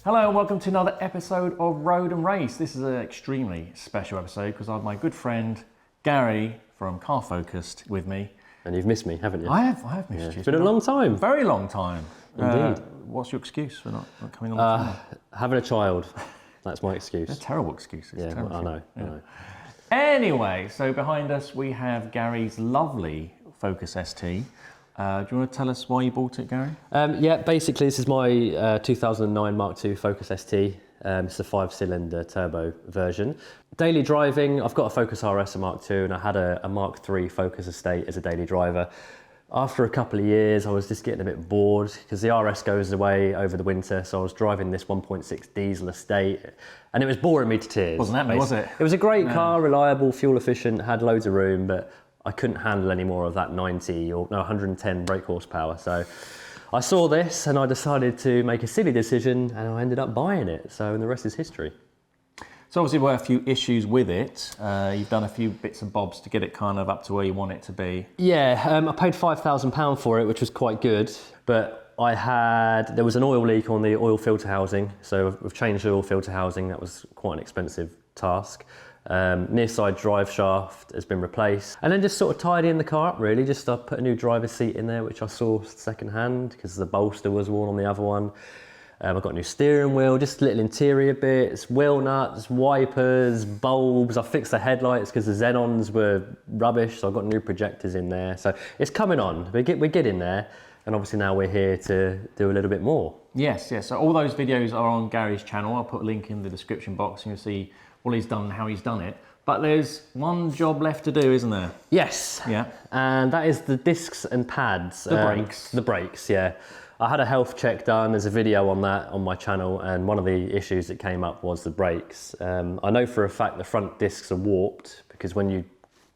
Hello and welcome to another episode of Road and Race. This is an extremely special episode because I have my good friend Gary from Car Focused with me. And you've missed me, haven't you? I have missed you. It's been a long time. Very long time. Indeed. What's your excuse for not coming on the channel? Having a child, that's my excuse. They're terrible excuses. Yeah, terrible. I know. Anyway, so behind us we have Gary's lovely Focus ST. Do you want to tell us why you bought it, Gary? Yeah, basically this is my 2009 Mark II Focus ST. It's a 5-cylinder turbo version. Daily driving, I've got a Focus RS, a Mark II, and I had a Mark III Focus Estate as a daily driver. After a couple of years, I was just getting a bit bored because the RS goes away over the winter, so I was driving this 1.6 diesel Estate, and it was boring me to tears. Wasn't that me, was it? It was a great car, reliable, fuel efficient, had loads of room, but I couldn't handle any more of that 110 brake horsepower. So I saw this and I decided to make a silly decision and I ended up buying it. So the rest is history. So obviously there were a few issues with it. You've done a few bits and bobs to get it kind of up to where you want it to be. Yeah, I paid £5,000 for it, which was quite good. But there was an oil leak on the oil filter housing. So we've changed the oil filter housing. That was quite an expensive task. Near side drive shaft has been replaced, and then just sort of tidying the car up really. Just I put a new driver's seat in there, which I saw second hand because the bolster was worn on the other one. I've got a new steering wheel, just little interior bits, wheel nuts, wipers, bulbs. I fixed the headlights because the xenons were rubbish, so I've got new projectors in there. So it's coming on. We're getting there, and obviously now we're here to do a little bit more. Yes. So all those videos are on Gary's channel. I'll put a link in the description box and you'll see what he's done and how he's done it. But there's one job left to do, isn't there? Yes. Yeah. And that is the discs and pads. The brakes. The brakes, yeah. I had a health check done. There's a video on that on my channel, and one of the issues that came up was the brakes. I know for a fact the front discs are warped because when you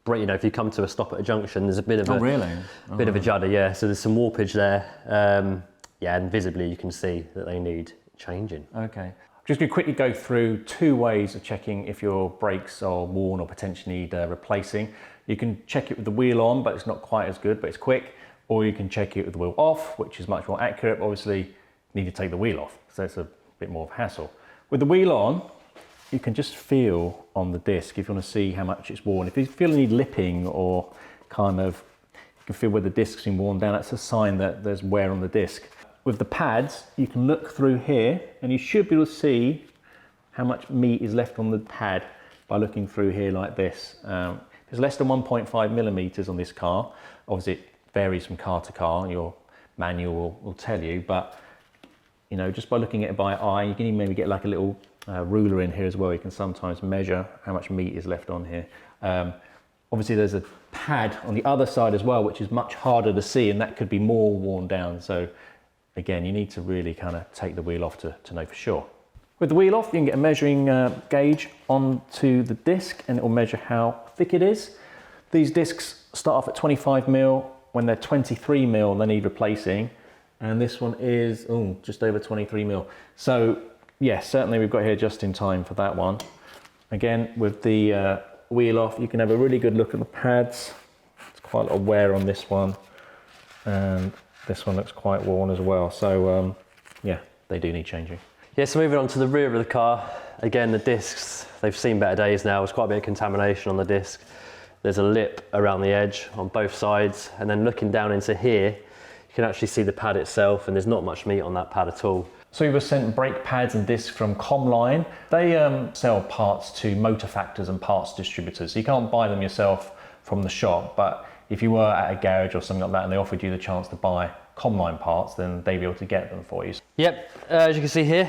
brake, if you come to a stop at a junction, there's a bit of of a judder, yeah. So there's some warpage there. And visibly you can see that they need changing. Okay. Just going to quickly go through two ways of checking if your brakes are worn or potentially need replacing. You can check it with the wheel on, but it's not quite as good, but it's quick. Or you can check it with the wheel off, which is much more accurate. Obviously, you need to take the wheel off, so it's a bit more of a hassle. With the wheel on, you can just feel on the disc if you want to see how much it's worn. If you feel any lipping or kind of, you can feel where the disc's been worn down, that's a sign that there's wear on the disc. With the pads, you can look through here and you should be able to see how much meat is left on the pad by looking through here like this. There's less than 1.5 millimeters on this car. Obviously it varies from car to car, your manual will tell you, but just by looking at it by eye, you can even maybe get like a little ruler in here as well. You can sometimes measure how much meat is left on here. Obviously there's a pad on the other side as well, which is much harder to see, and that could be more worn down. So again, you need to really kind of take the wheel off to know for sure. With the wheel off, you can get a measuring gauge onto the disc and it will measure how thick it is. These discs start off at 25 mil. When they're 23 mil, they need replacing. And this one is just over 23 mil. So yes, certainly we've got here just in time for that one. Again, with the wheel off, you can have a really good look at the pads. There's quite a lot of wear on this one. And this one looks quite worn as well. So yeah, they do need changing. Yeah, so moving on to the rear of the car. Again, the discs, they've seen better days now. There's quite a bit of contamination on the disc. There's a lip around the edge on both sides. And then looking down into here, you can actually see the pad itself, and there's not much meat on that pad at all. So we were sent brake pads and discs from Comline. They sell parts to motor factors and parts distributors. So you can't buy them yourself from the shop, but if you were at a garage or something like that and they offered you the chance to buy Comline parts, then they'd be able to get them for you. Yep, as you can see here,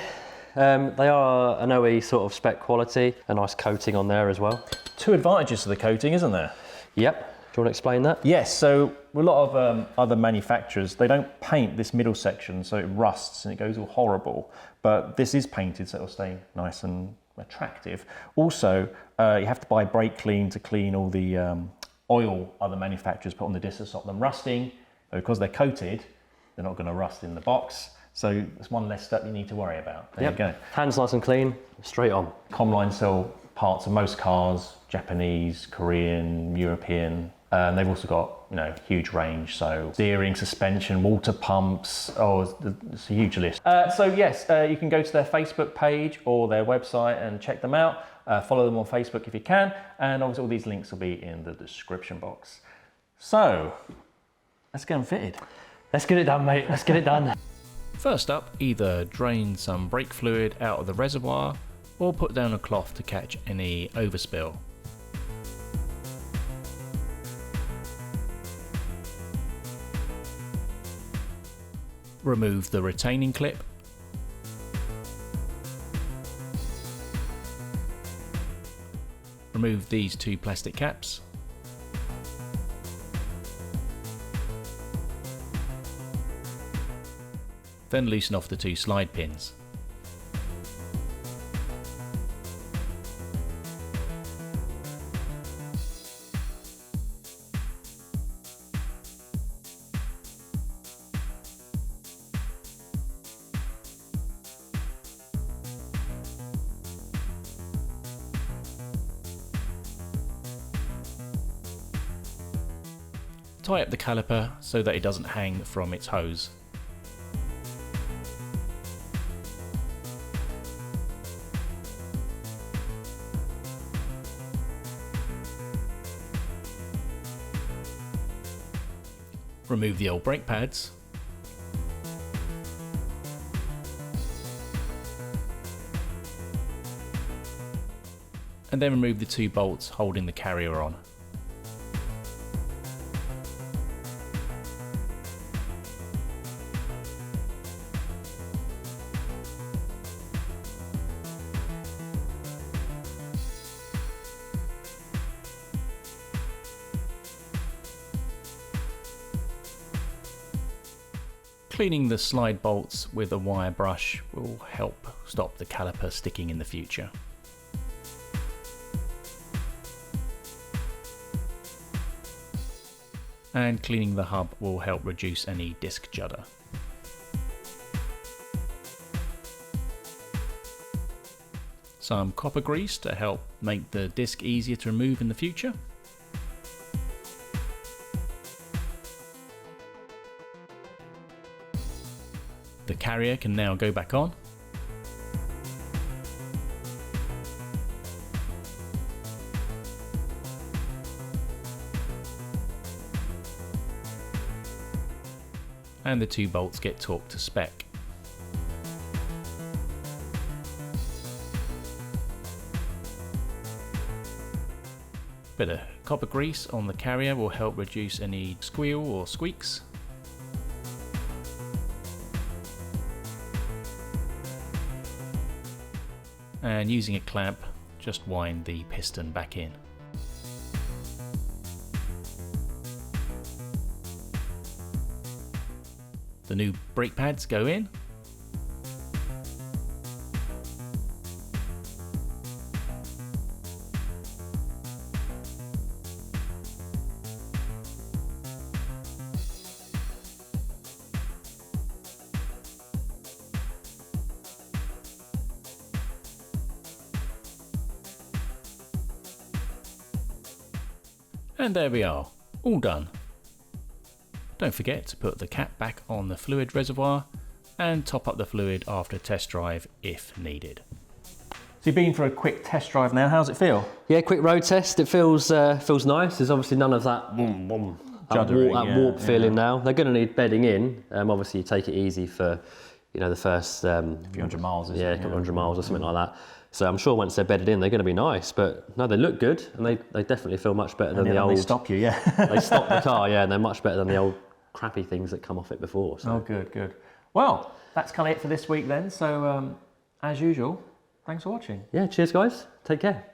they are an OE sort of spec quality, a nice coating on there as well. Two advantages to the coating, isn't there? Yep, do you want to explain that? Yes, so a lot of other manufacturers, they don't paint this middle section so it rusts and it goes all horrible, but this is painted so it'll stay nice and attractive. Also, you have to buy brake clean to clean all the oil other manufacturers put on the disc to stop them rusting. Because they're coated, they're not going to rust in the box. So it's one less step you need to worry about. There you go. Hands nice and clean, straight on. Comline sell parts of most cars, Japanese, Korean, European, They've also got, huge range, so steering, suspension, water pumps, it's a huge list. So yes, you can go to their Facebook page or their website and check them out. Follow them on Facebook if you can, and obviously all these links will be in the description box. So, let's get them fitted. Let's get it done, mate. Let's get it done. First up, either drain some brake fluid out of the reservoir or put down a cloth to catch any overspill. Remove the retaining clip. Remove these 2 plastic caps. Then loosen off the 2 slide pins. Tie up the caliper so that it doesn't hang from its hose. Remove the old brake pads. And then remove the 2 bolts holding the carrier on. Cleaning the slide bolts with a wire brush will help stop the caliper sticking in the future. And cleaning the hub will help reduce any disc judder. Some copper grease to help make the disc easier to remove in the future. The carrier can now go back on. And the 2 bolts get torqued to spec. Bit of copper grease on the carrier will help reduce any squeal or squeaks. And using a clamp, just wind the piston back in. The new brake pads go in. And there we are, all done. Don't forget to put the cap back on the fluid reservoir and top up the fluid after a test drive if needed. So you've been for a quick test drive now, how's it feel? Yeah, quick road test. It feels nice. There's obviously none of that warp feeling now. They're going to need bedding in. Obviously you take it easy for the first few hundred miles, a couple hundred miles or something like that. So I'm sure once they're bedded in, they're going to be nice. But no, they look good, and they definitely feel much better than the old. They stop you, yeah. They stop the car, yeah, and they're much better than the old crappy things that come off it before. So. Oh, good. Well, that's kind of it for this week then. So, as usual, thanks for watching. Yeah, cheers, guys. Take care.